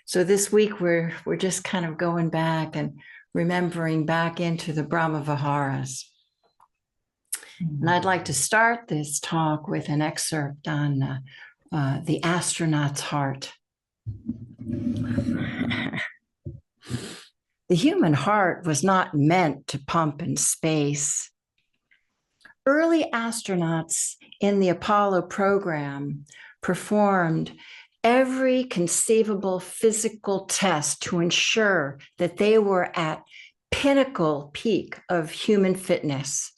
So this week we're just kind of going back and remembering back into the Brahmaviharas. And I'd like to start this talk with an excerpt on the astronaut's heart. The human heart was not meant to pump in space. Early astronauts in the Apollo program performed every conceivable physical test to ensure that they were at pinnacle peak of human fitness.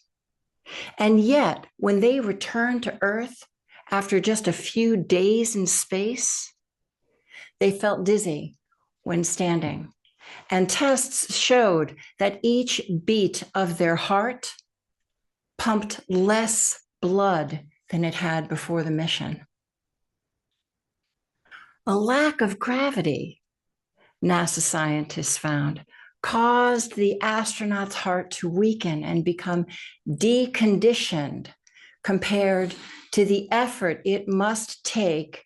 And yet, when they returned to Earth after just a few days in space, they felt dizzy when standing. And tests showed that each beat of their heart pumped less blood than it had before the mission. A lack of gravity, NASA scientists found, caused the astronaut's heart to weaken and become deconditioned compared to the effort it must take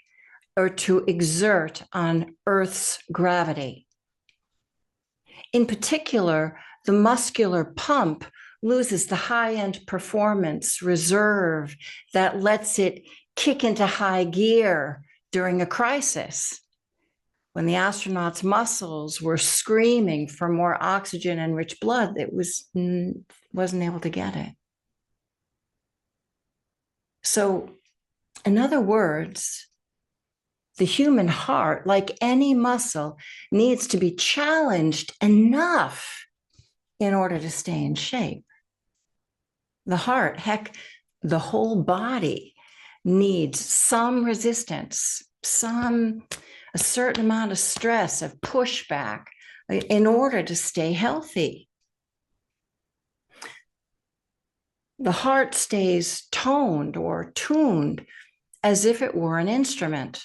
or to exert on Earth's gravity. In particular, the muscular pump loses the high-end performance reserve that lets it kick into high gear during a crisis. When the astronauts' muscles were screaming for more oxygen and rich blood, it wasn't able to get it. So, in other words, the human heart, like any muscle, needs to be challenged enough in order to stay in shape. The heart, heck, the whole body needs some resistance, a certain amount of stress, of pushback in order to stay healthy. The heart stays toned or tuned as if it were an instrument.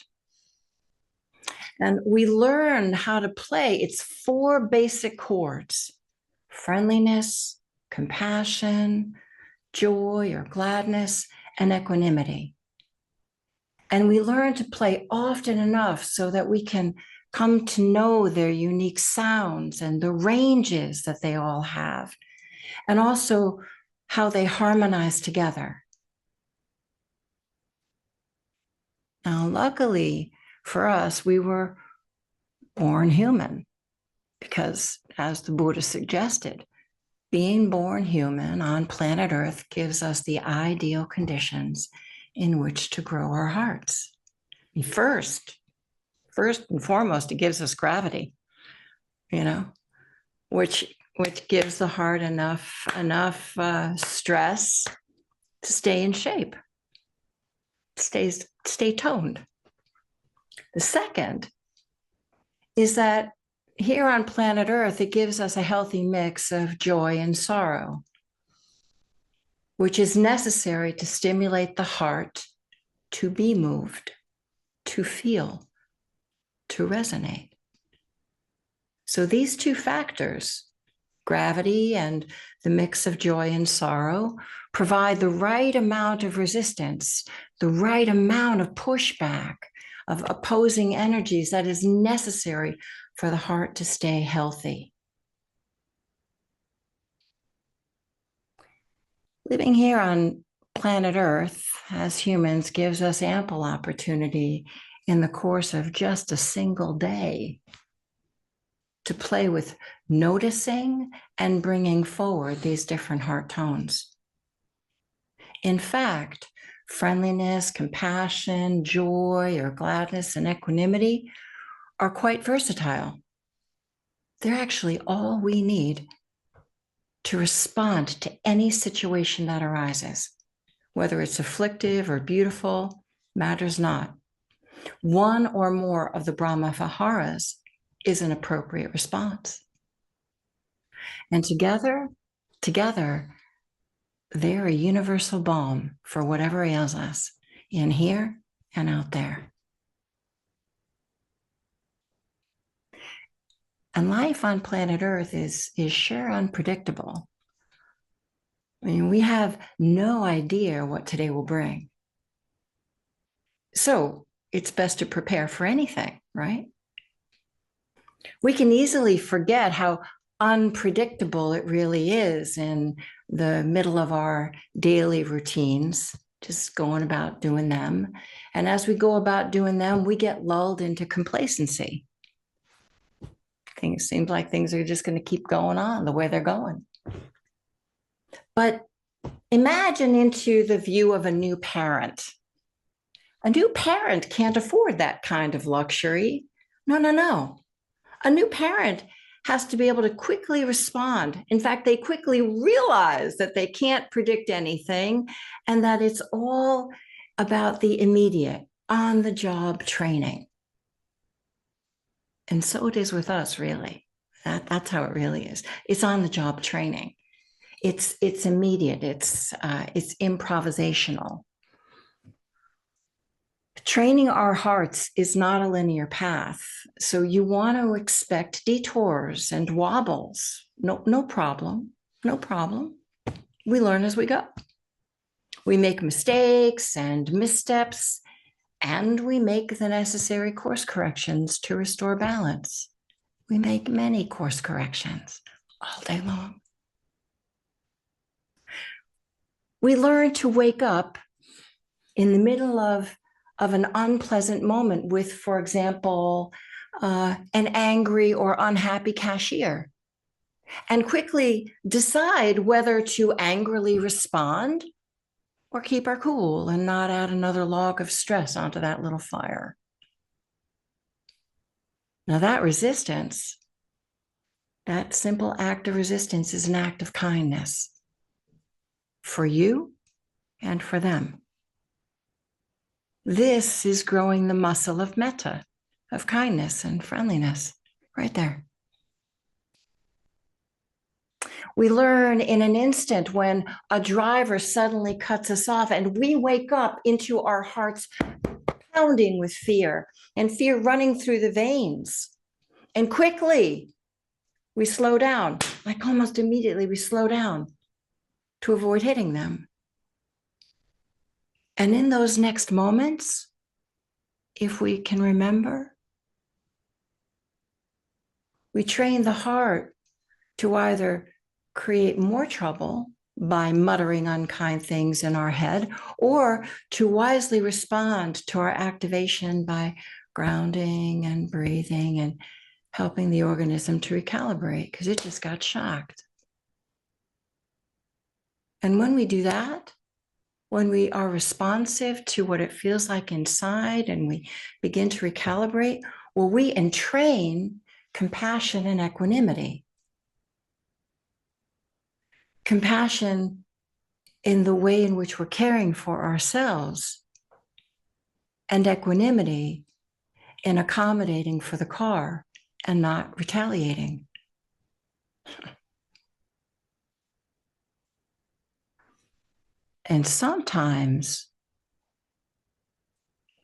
And we learn how to play its 4 basic chords: friendliness, compassion, joy or gladness, and equanimity. And we learn to play often enough so that we can come to know their unique sounds and the ranges that they all have, and also how they harmonize together. Now, luckily for us, we were born human because, as the Buddha suggested, being born human on planet Earth gives us the ideal conditions in which to grow our hearts. And first and foremost, it gives us gravity, which gives the heart enough stress to stay in shape, stay toned. The second is that here on planet Earth, it gives us a healthy mix of joy and sorrow, which is necessary to stimulate the heart to be moved, to feel, to resonate. So these 2 factors, gravity and the mix of joy and sorrow, provide the right amount of resistance, the right amount of pushback, of opposing energies that is necessary for the heart to stay healthy. Living here on planet Earth as humans gives us ample opportunity in the course of just a single day to play with noticing and bringing forward these different heart tones. In fact, friendliness, compassion, joy, or gladness, and equanimity are quite versatile. They're actually all we need to respond to any situation that arises. Whether it's afflictive or beautiful, matters not. One or more of the Brahmaviharas is an appropriate response. And together, they're a universal balm for whatever ails us, in here and out there. And life on planet Earth is sure unpredictable. I mean, we have no idea what today will bring. So it's best to prepare for anything, right? We can easily forget how unpredictable it really is in the middle of our daily routines, just going about doing them. And as we go about doing them, we get lulled into complacency. Things seem like things are just going to keep going on the way they're going. But imagine into the view of a new parent. A new parent can't afford that kind of luxury. No, no, no. A new parent has to be able to quickly respond. In fact, they quickly realize that they can't predict anything and that it's all about the immediate, on the job training. And so it is with us, really. That's how it really is. It's on the job training. It's immediate. It's improvisational. Training our hearts is not a linear path. So you want to expect detours and wobbles. No problem. No problem. We learn as we go. We make mistakes and missteps, and we make the necessary course corrections to restore balance. We make many course corrections all day long. We learn to wake up in the middle of an unpleasant moment with, for example, an angry or unhappy cashier, and quickly decide whether to angrily respond or keep our cool and not add another log of stress onto that little fire. Now that resistance, that simple act of resistance is an act of kindness for you and for them. This is growing the muscle of metta, of kindness and friendliness, right there. We learn in an instant when a driver suddenly cuts us off and we wake up into our hearts pounding with fear and fear running through the veins. And quickly we slow down, like almost immediately we slow down to avoid hitting them. And in those next moments, if we can remember, we train the heart to either create more trouble by muttering unkind things in our head, or to wisely respond to our activation by grounding and breathing and helping the organism to recalibrate because it just got shocked. And when we do that, when we are responsive to what it feels like inside and we begin to recalibrate, well, we entrain compassion and equanimity. Compassion in the way in which we're caring for ourselves, and equanimity in accommodating for the car and not retaliating. And sometimes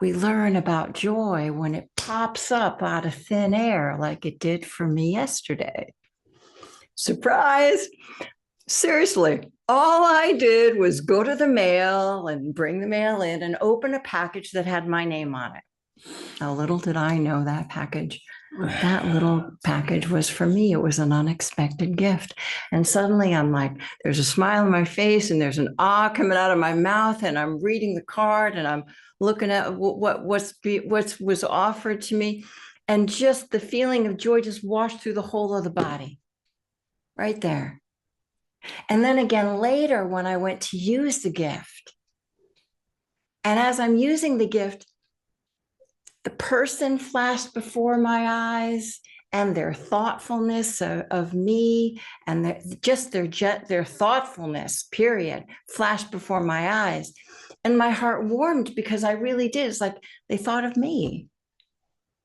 we learn about joy when it pops up out of thin air, like it did for me yesterday. Surprise! Seriously, all I did was go to the mail and bring the mail in and open a package that had my name on it. Now, little did I know that little package was for me. It was an unexpected gift. And suddenly I'm like, there's a smile on my face and there's an awe coming out of my mouth. And I'm reading the card and I'm looking at what was offered to me. And just the feeling of joy just washed through the whole of the body right there. And then again later when I went to use the gift, and as I'm using the gift, the person flashed before my eyes and their thoughtfulness of me and their thoughtfulness, period, flashed before my eyes. And my heart warmed because I really did. It's like they thought of me,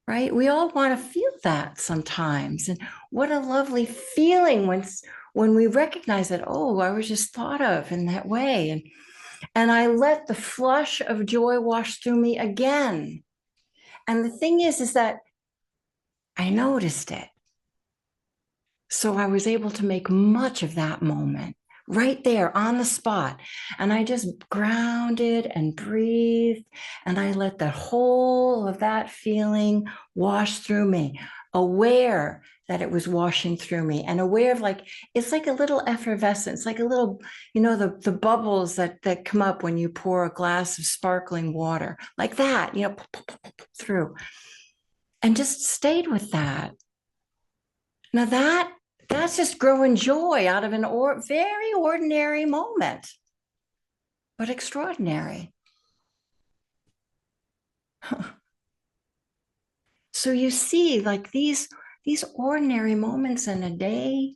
right? We all want to feel that sometimes. And what a lovely feeling when we recognize that, oh, I was just thought of in that way. And I let the flush of joy wash through me again. And the thing is that I noticed it. So I was able to make much of that moment right there on the spot. And I just grounded and breathed, and I let the whole of that feeling wash through me. aware that it was washing through me, and aware of, like, it's like a little effervescence, like a little, the bubbles that come up when you pour a glass of sparkling water, like that, through, and just stayed with that. Now that's just growing joy out of very ordinary moment, but extraordinary. So you see, like, these ordinary moments in a day,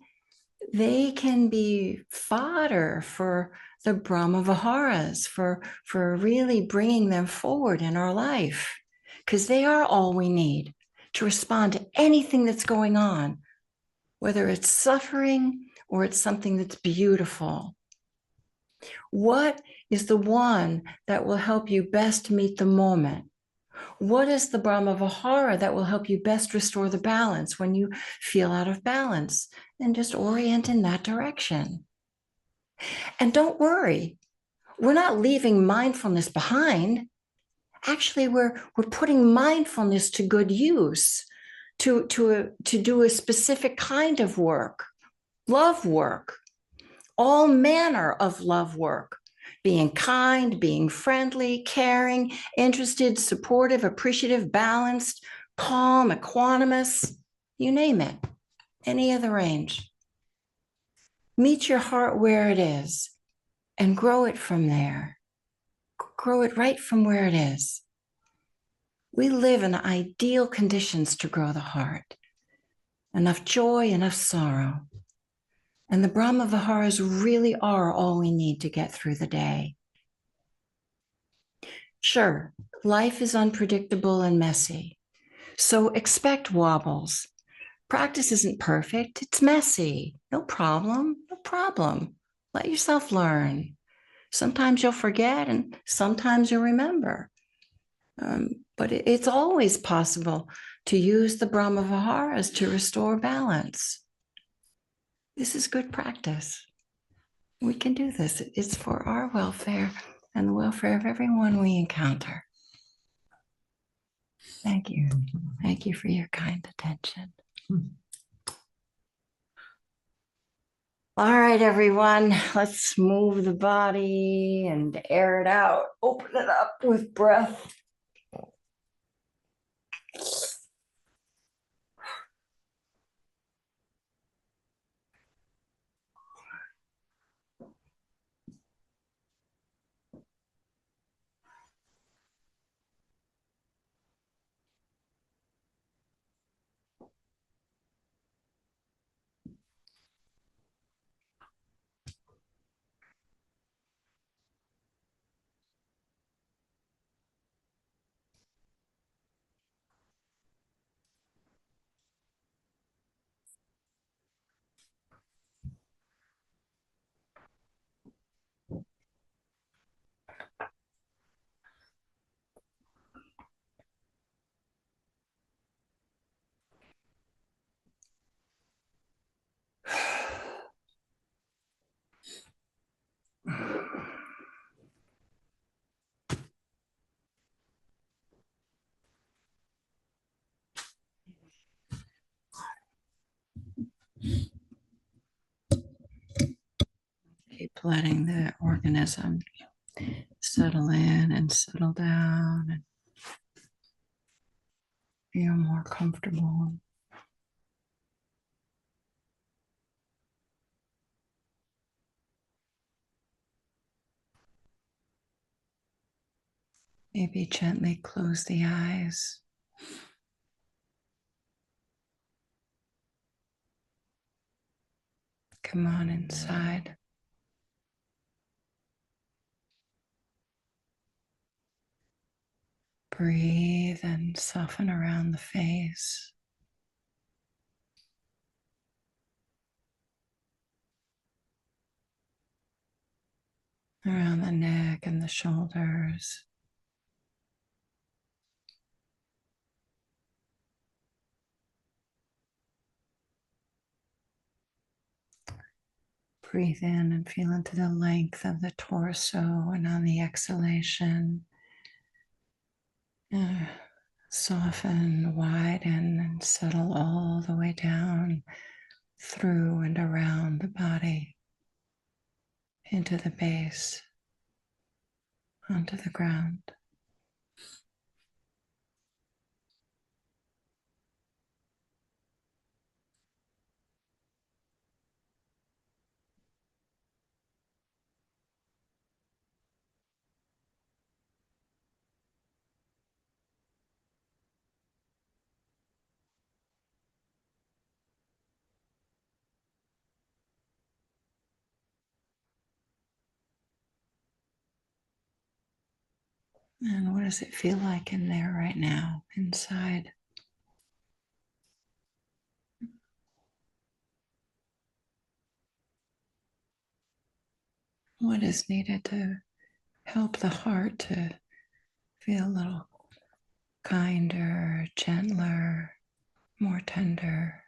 they can be fodder for the Brahmaviharas, for really bringing them forward in our life, because they are all we need to respond to anything that's going on, whether it's suffering or it's something that's beautiful. What is the one that will help you best meet the moment? What is the Brahmavihara that will help you best restore the balance when you feel out of balance? And just orient in that direction. And don't worry, we're not leaving mindfulness behind. Actually, we're putting mindfulness to good use, to do a specific kind of work, love work, all manner of love work. Being kind, being friendly, caring, interested, supportive, appreciative, balanced, calm, equanimous, you name it, any of the range. Meet your heart where it is and grow it from there. Grow it right from where it is. We live in ideal conditions to grow the heart. Enough joy, enough sorrow. And the Brahmaviharas really are all we need to get through the day. Sure, life is unpredictable and messy, so expect wobbles. Practice isn't perfect, it's messy. No problem, no problem. Let yourself learn. Sometimes you'll forget and sometimes you'll remember. But it's always possible to use the Brahmaviharas to restore balance. This is good practice. We can do this. It's for our welfare and the welfare of everyone we encounter. Thank you. Thank you for your kind attention. All right, everyone, let's move the body and air it out. Open it up with breath. Keep letting the organism settle in and settle down and feel more comfortable. Maybe gently close the eyes. Come on inside. Breathe and soften around the face. Around the neck and the shoulders. Breathe in and feel into the length of the torso, and on the exhalation, Soften, widen, and settle all the way down through and around the body into the base, onto the ground. And what does it feel like in there right now, inside? What is needed to help the heart to feel a little kinder, gentler, more tender?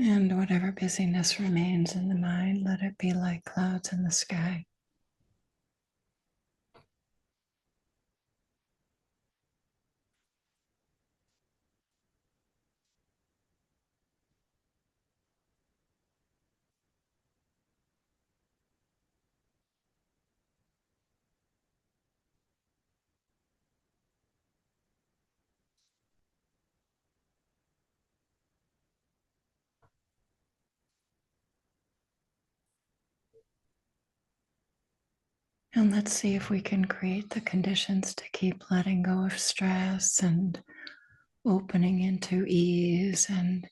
And whatever busyness remains in the mind, let it be like clouds in the sky. And let's see if we can create the conditions to keep letting go of stress and opening into ease, and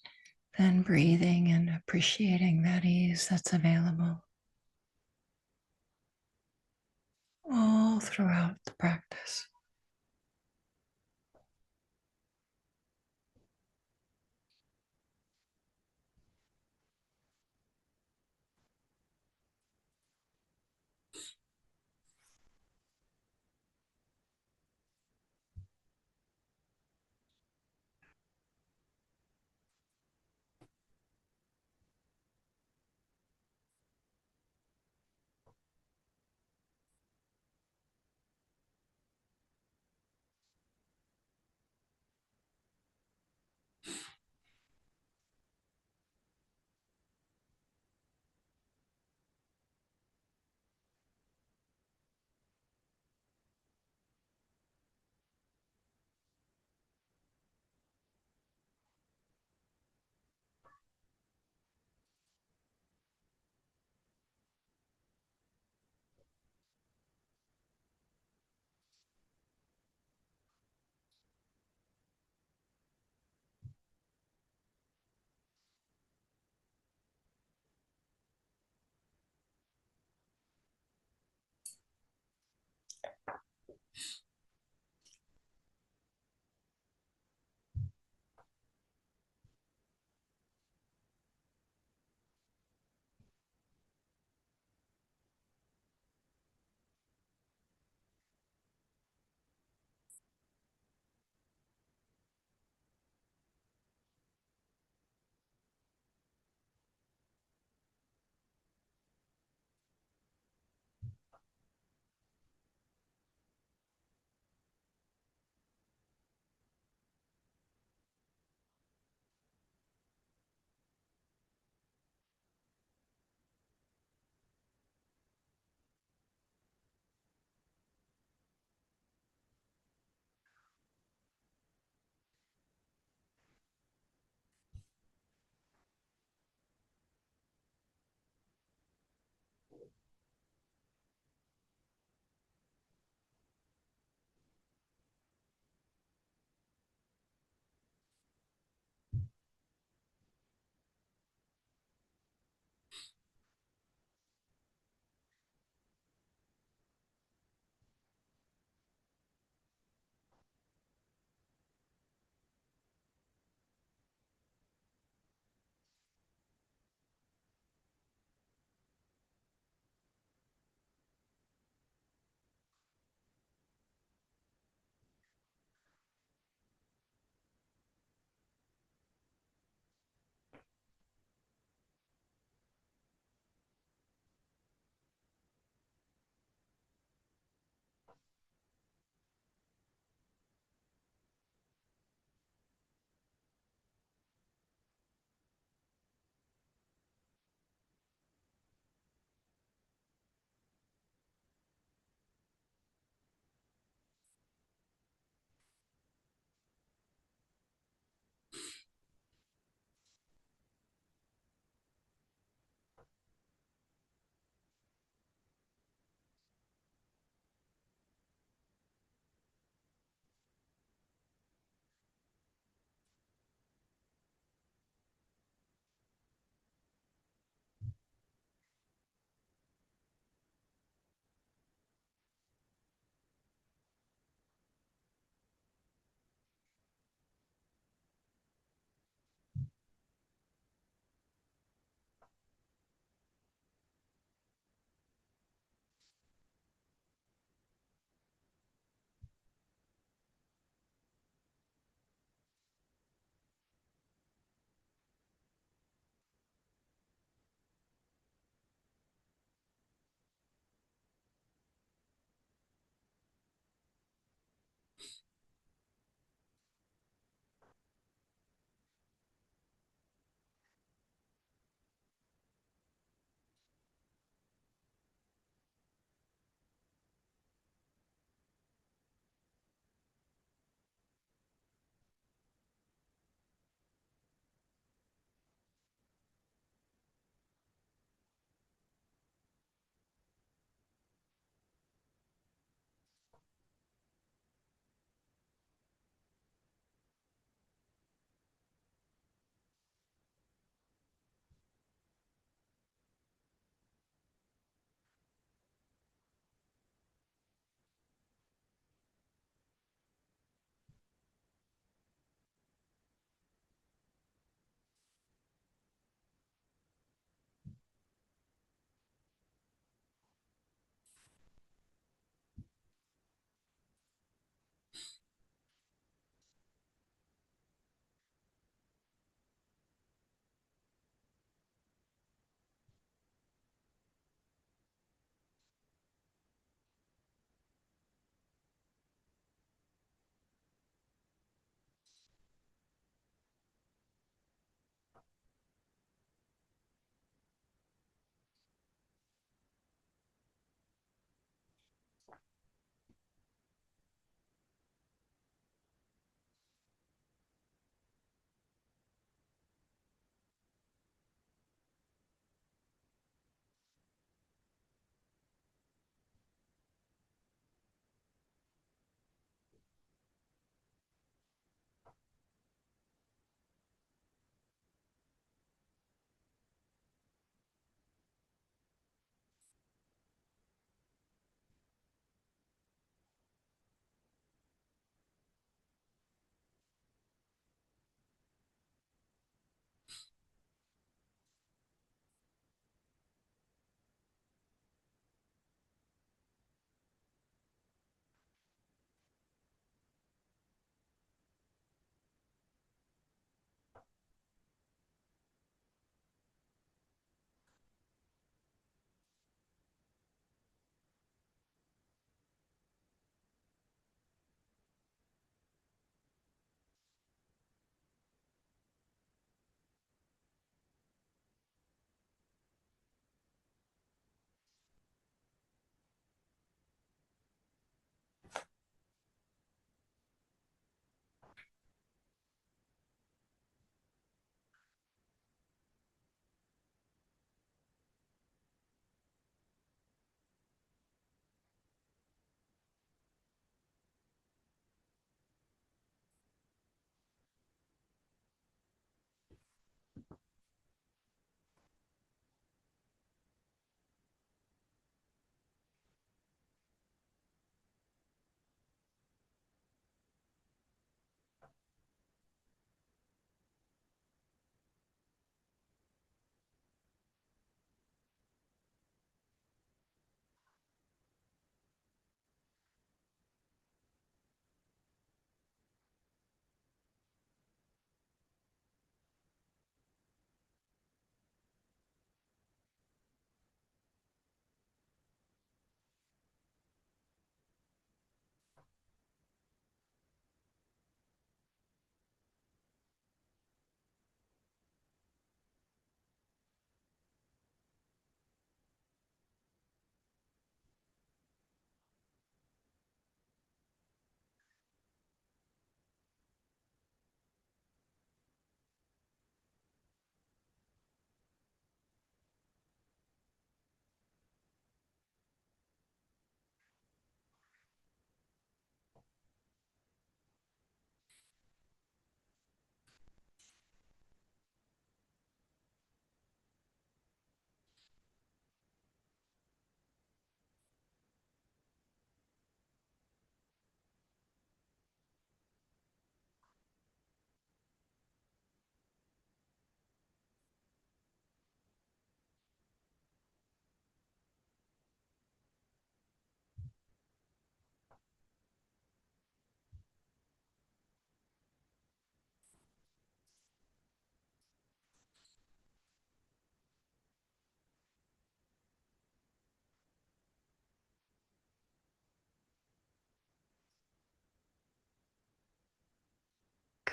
then breathing and appreciating that ease that's available all throughout the practice.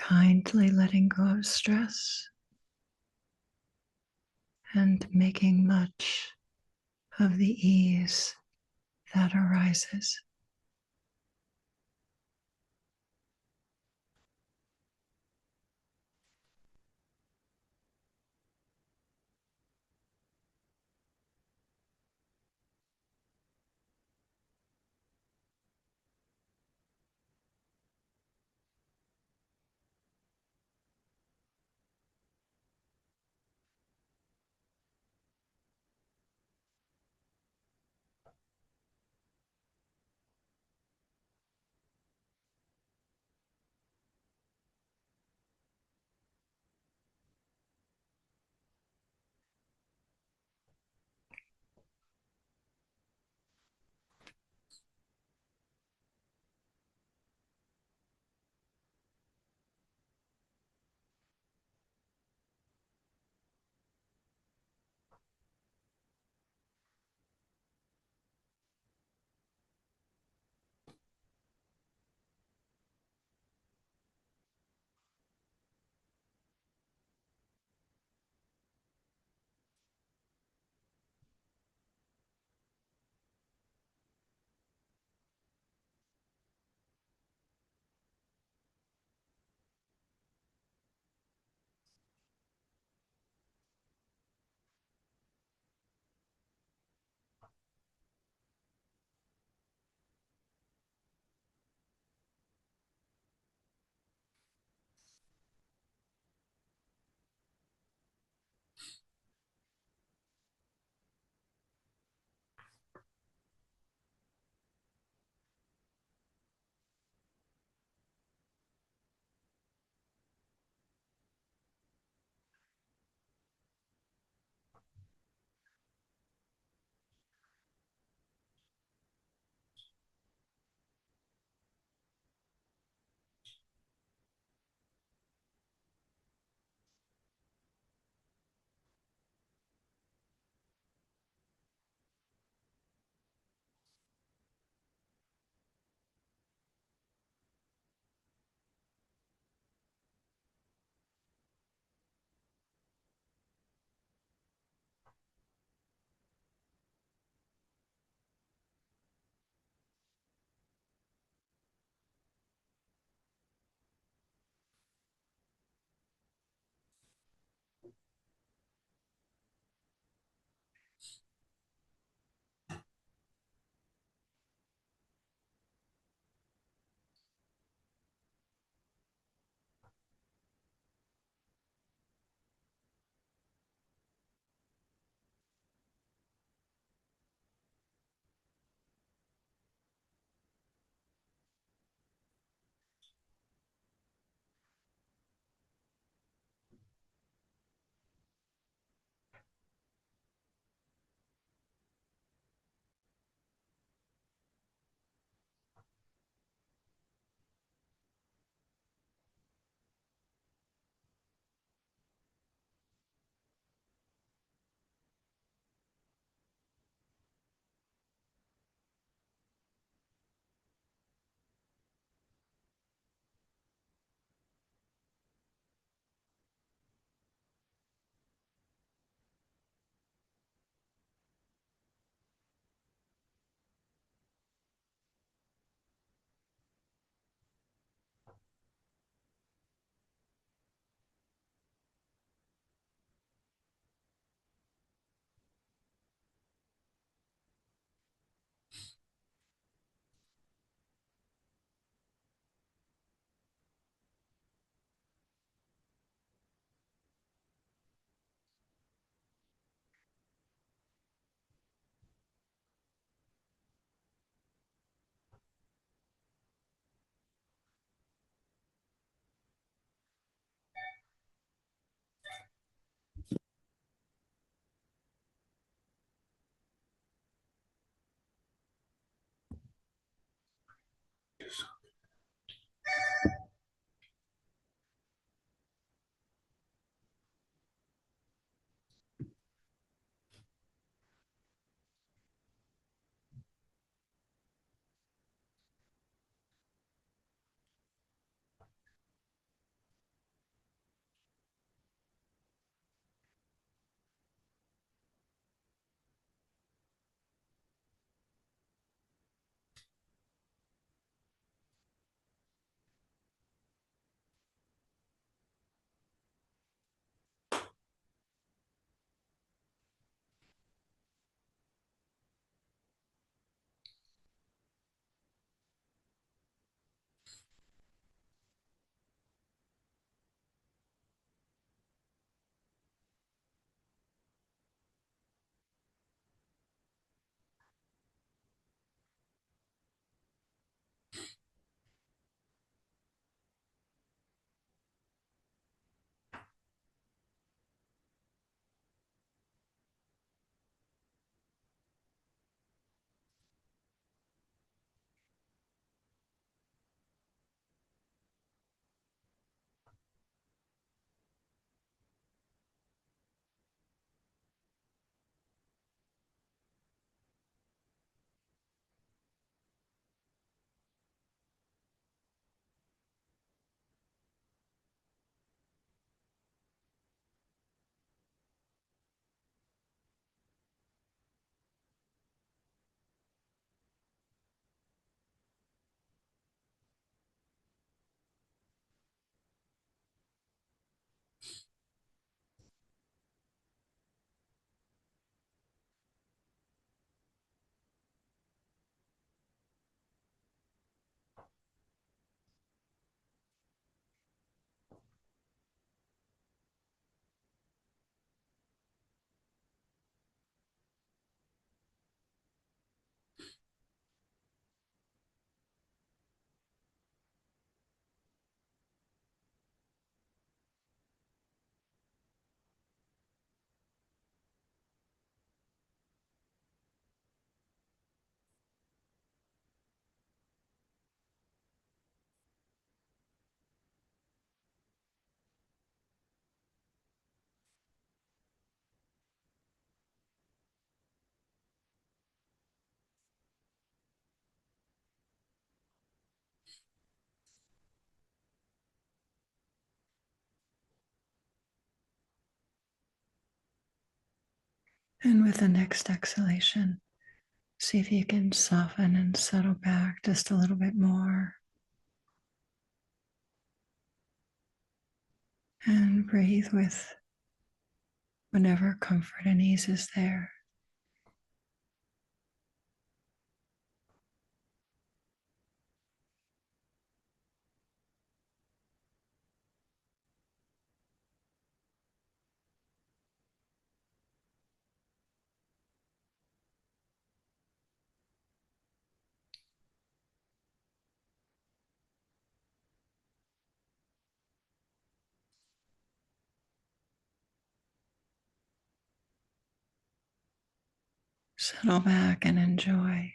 kindly letting go of stress and making much of the ease that arises. And with the next exhalation, see if you can soften and settle back just a little bit more. And breathe with whatever comfort and ease is there. Settle back and enjoy.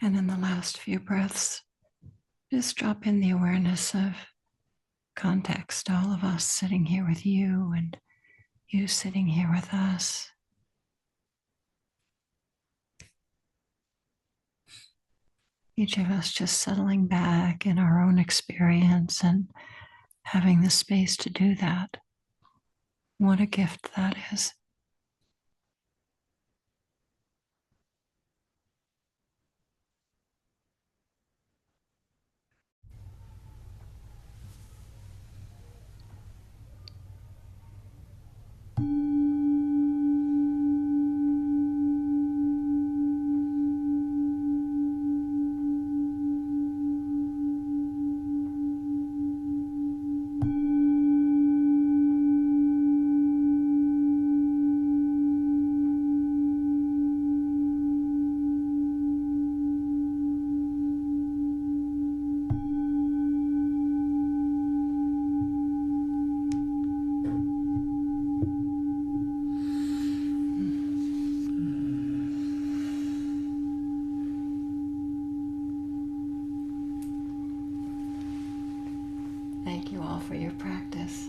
And in the last few breaths, just drop in the awareness of context, all of us sitting here with you and you sitting here with us. Each of us just settling back in our own experience and having the space to do that. What a gift that is. for your practice.